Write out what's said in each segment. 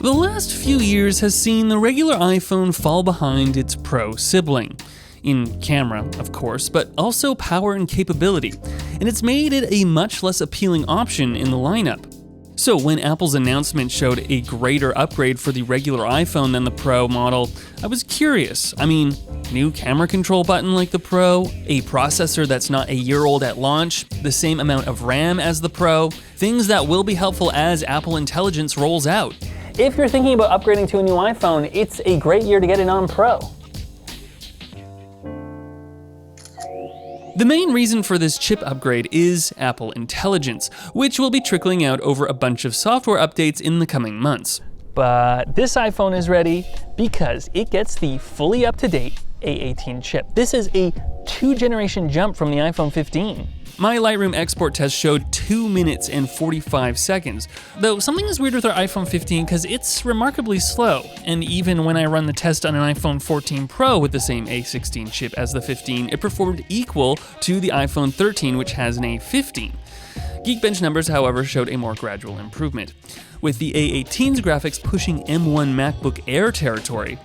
The last few years has seen the regular iPhone fall behind its Pro sibling. In camera, of course, but also power and capability, and it's made it a much less appealing option in the lineup. So when Apple's announcement showed a greater upgrade for the regular iPhone than the Pro model, I was curious. I mean, new camera control button like the Pro, a processor that's not a year old at launch, the same amount of RAM as the Pro, things that will be helpful as Apple Intelligence rolls out. If you're thinking about upgrading to a new iPhone, it's a great year to get it on Pro. The main reason for this chip upgrade is Apple Intelligence, which will be trickling out over a bunch of software updates in the coming months. But this iPhone is ready because it gets the fully up-to-date A18 chip. This is a 2-generation jump from the iPhone 15. My Lightroom export test showed 2 minutes and 45 seconds, though something is weird with our iPhone 15 because it's remarkably slow, and even when I run the test on an iPhone 14 Pro with the same A16 chip as the 15, it performed equal to the iPhone 13, which has an A15. Geekbench numbers, however, showed a more gradual improvement, with the A18's graphics pushing M1 MacBook Air territory.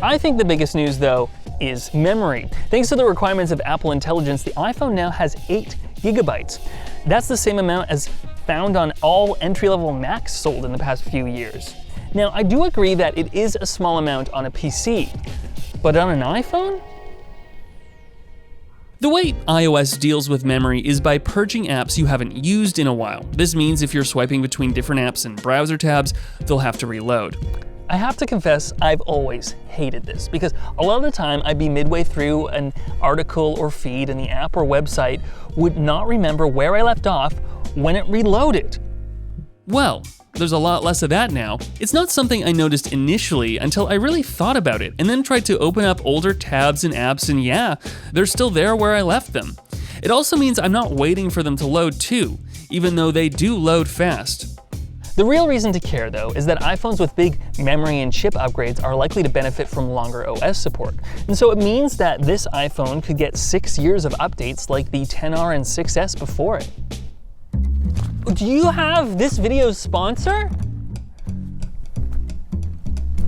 I think the biggest news, though, is memory. Thanks to the requirements of Apple Intelligence, the iPhone now has 8 gigabytes. That's the same amount as found on all entry-level Macs sold in the past few years. Now, I do agree that it is a small amount on a PC, but on an iPhone? The way iOS deals with memory is by purging apps you haven't used in a while. This means if you're swiping between different apps and browser tabs, they'll have to reload. I have to confess, I've always hated this because a lot of the time I'd be midway through an article or feed and the app or website would not remember where I left off when it reloaded. Well, there's a lot less of that now. It's not something I noticed initially until I really thought about it and then tried to open up older tabs and apps, and yeah, they're still there where I left them. It also means I'm not waiting for them to load too, even though they do load fast. The real reason to care, though, is that iPhones with big memory and chip upgrades are likely to benefit from longer OS support. And so it means that this iPhone could get 6 years of updates like the XR and 6S before it. Do you have this video's sponsor?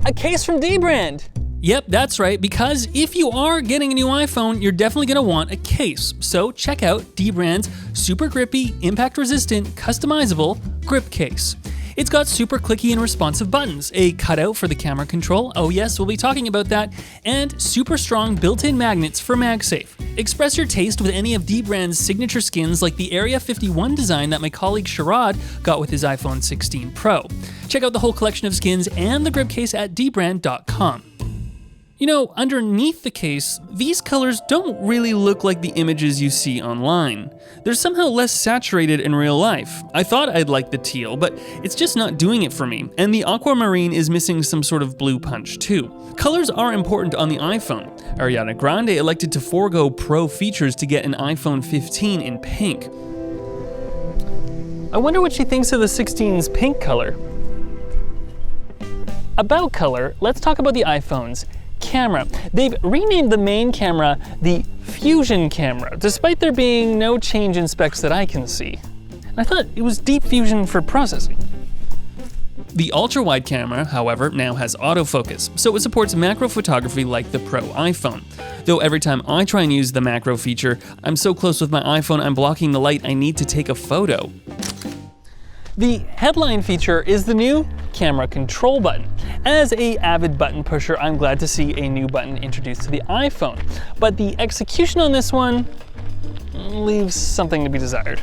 A case from dbrand. Yep, that's right, because if you are getting a new iPhone, you're definitely going to want a case. So check out dbrand's super grippy, impact-resistant, customizable grip case. It's got super clicky and responsive buttons, a cutout for the camera control, oh yes, we'll be talking about that, and super strong built-in magnets for MagSafe. Express your taste with any of dbrand's signature skins like the Area 51 design that my colleague Sharad got with his iPhone 16 Pro. Check out the whole collection of skins and the grip case at dbrand.com. You know, underneath the case, these colors don't really look like the images you see online. They're somehow less saturated in real life. I thought I'd like the teal, but it's just not doing it for me, and the aquamarine is missing some sort of blue punch too. Colors are important on the iPhone. Ariana Grande elected to forego Pro features to get an iPhone 15 in pink. I wonder what she thinks of the 16's pink color. About color, let's talk about the iPhone's camera. They've renamed the main camera the Fusion camera, despite there being no change in specs that I can see. And I thought it was Deep Fusion for processing. The ultra-wide camera, however, now has autofocus, so it supports macro photography like the Pro iPhone. Though every time I try and use the macro feature, I'm so close with my iPhone I'm blocking the light I need to take a photo. The headline feature is the new camera control button. As an avid button pusher, I'm glad to see a new button introduced to the iPhone, but the execution on this one leaves something to be desired.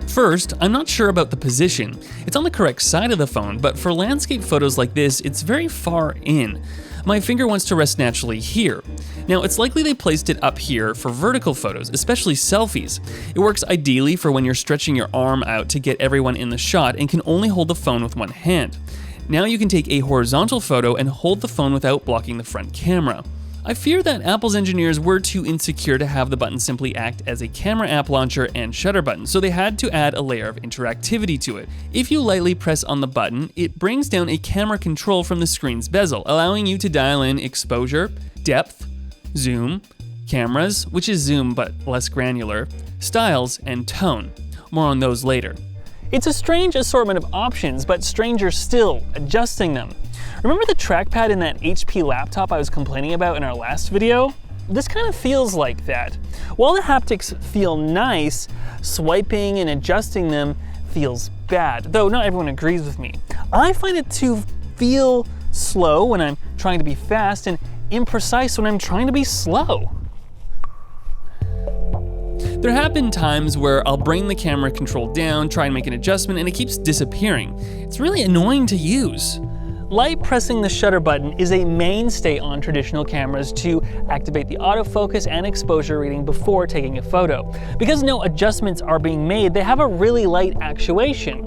First, I'm not sure about the position. It's on the correct side of the phone, but for landscape photos like this, it's very far in. My finger wants to rest naturally here. Now, it's likely they placed it up here for vertical photos, especially selfies. It works ideally for when you're stretching your arm out to get everyone in the shot and can only hold the phone with one hand. Now you can take a horizontal photo and hold the phone without blocking the front camera. I fear that Apple's engineers were too insecure to have the button simply act as a camera app launcher and shutter button, so they had to add a layer of interactivity to it. If you lightly press on the button, it brings down a camera control from the screen's bezel, allowing you to dial in exposure, depth, zoom, cameras, which is zoom but less granular, styles, and tone. More on those later. It's a strange assortment of options, but stranger still, adjusting them. Remember the trackpad in that HP laptop I was complaining about in our last video? This kind of feels like that. While the haptics feel nice, swiping and adjusting them feels bad, though not everyone agrees with me. I find it to feel slow when I'm trying to be fast and imprecise when I'm trying to be slow. There have been times where I'll bring the camera control down, try and make an adjustment, and it keeps disappearing. It's really annoying to use. Light pressing the shutter button is a mainstay on traditional cameras to activate the autofocus and exposure reading before taking a photo. Because no adjustments are being made, they have a really light actuation.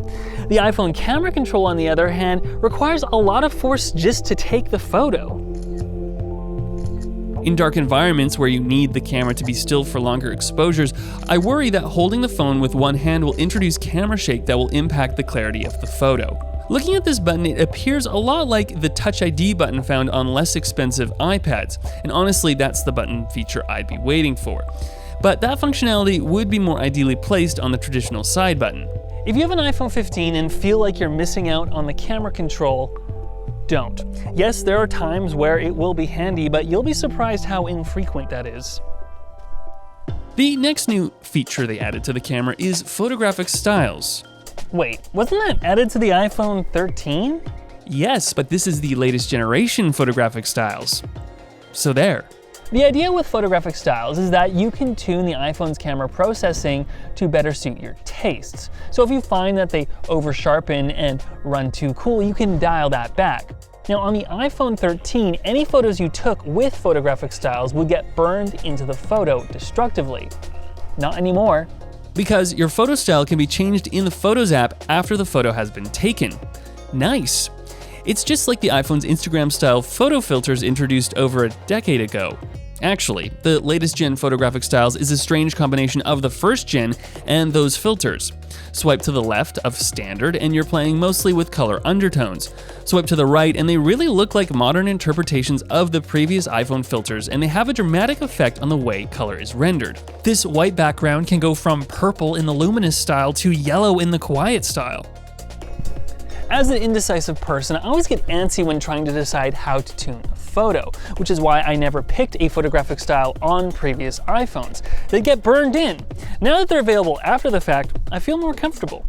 The iPhone camera control, on the other hand, requires a lot of force just to take the photo. In dark environments where you need the camera to be still for longer exposures, I worry that holding the phone with one hand will introduce camera shake that will impact the clarity of the photo. Looking at this button, it appears a lot like the Touch ID button found on less expensive iPads, and honestly, that's the button feature I'd be waiting for. But that functionality would be more ideally placed on the traditional side button. If you have an iPhone 15 and feel like you're missing out on the camera control, don't. Yes, there are times where it will be handy, but you'll be surprised how infrequent that is. The next new feature they added to the camera is Photographic Styles. Wait, wasn't that added to the iPhone 13? Yes, but this is the latest generation Photographic Styles. So there. The idea with Photographic Styles is that you can tune the iPhone's camera processing to better suit your tastes. So if you find that they over-sharpen and run too cool, you can dial that back. Now on the iPhone 13, any photos you took with Photographic Styles would get burned into the photo destructively. Not anymore. Because your photo style can be changed in the Photos app after the photo has been taken. Nice. It's just like the iPhone's Instagram-style photo filters introduced over a decade ago. Actually, the latest gen Photographic Styles is a strange combination of the first gen and those filters. Swipe to the left of standard and you're playing mostly with color undertones. Swipe to the right and they really look like modern interpretations of the previous iPhone filters, and they have a dramatic effect on the way color is rendered. This white background can go from purple in the luminous style to yellow in the quiet style. As an indecisive person, I always get antsy when trying to decide how to tune a photo, which is why I never picked a photographic style on previous iPhones. They get burned in. Now that they're available after the fact, I feel more comfortable.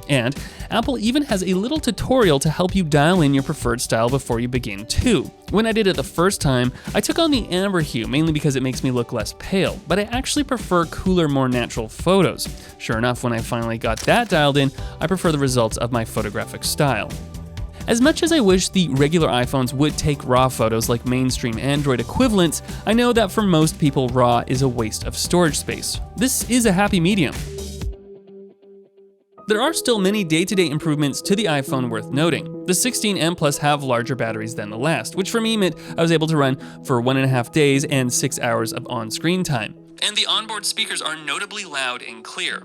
And Apple even has a little tutorial to help you dial in your preferred style before you begin too. When I did it the first time, I took on the amber hue mainly because it makes me look less pale, but I actually prefer cooler, more natural photos. Sure enough, when I finally got that dialed in, I prefer the results of my photographic style. As much as I wish the regular iPhones would take RAW photos like mainstream Android equivalents, I know that for most people RAW is a waste of storage space. This is a happy medium. There are still many day-to-day improvements to the iPhone worth noting. The 16 and Plus have larger batteries than the last, which for me meant I was able to run for 1.5 days and 6 hours of on-screen time. And the onboard speakers are notably loud and clear.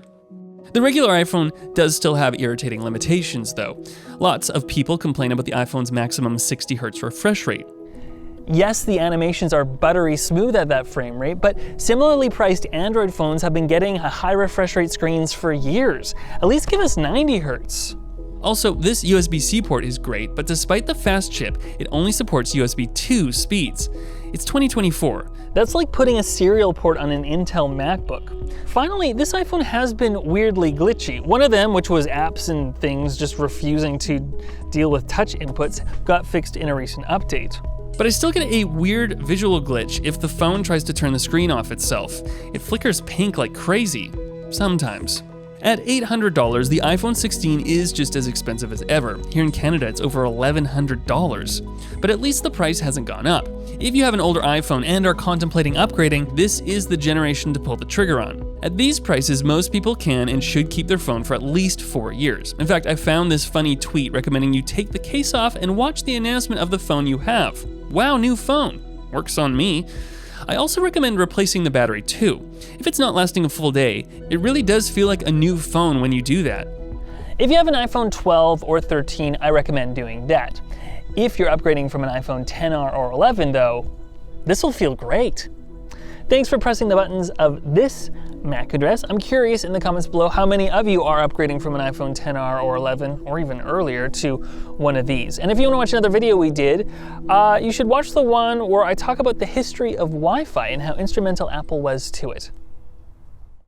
The regular iPhone does still have irritating limitations though. Lots of people complain about the iPhone's maximum 60 Hz refresh rate. Yes, the animations are buttery smooth at that frame rate, but similarly priced Android phones have been getting high refresh rate screens for years. At least give us 90 Hz. Also, this USB-C port is great, but despite the fast chip, it only supports USB 2 speeds. It's 2024. That's like putting a serial port on an Intel MacBook. Finally, this iPhone has been weirdly glitchy. One of them, which was apps and things just refusing to deal with touch inputs, got fixed in a recent update. But I still get a weird visual glitch if the phone tries to turn the screen off itself. It flickers pink like crazy, sometimes. At $800, the iPhone 16 is just as expensive as ever. Here in Canada, it's over $1,100. But at least the price hasn't gone up. If you have an older iPhone and are contemplating upgrading, this is the generation to pull the trigger on. At these prices, most people can and should keep their phone for at least 4 years. In fact, I found this funny tweet recommending you take the case off and watch the announcement of the phone you have. Wow, new phone. Works on me. I also recommend replacing the battery too. If it's not lasting a full day, it really does feel like a new phone when you do that. If you have an iPhone 12 or 13, I recommend doing that. If you're upgrading from an iPhone 10R or 11 though, this will feel great. Thanks for pressing the buttons of this MAC address. I'm curious in the comments below how many of you are upgrading from an iPhone XR or 11 or even earlier to one of these. And if you want to watch another video we did, you should watch the one where I talk about the history of Wi-Fi and how instrumental Apple was to it.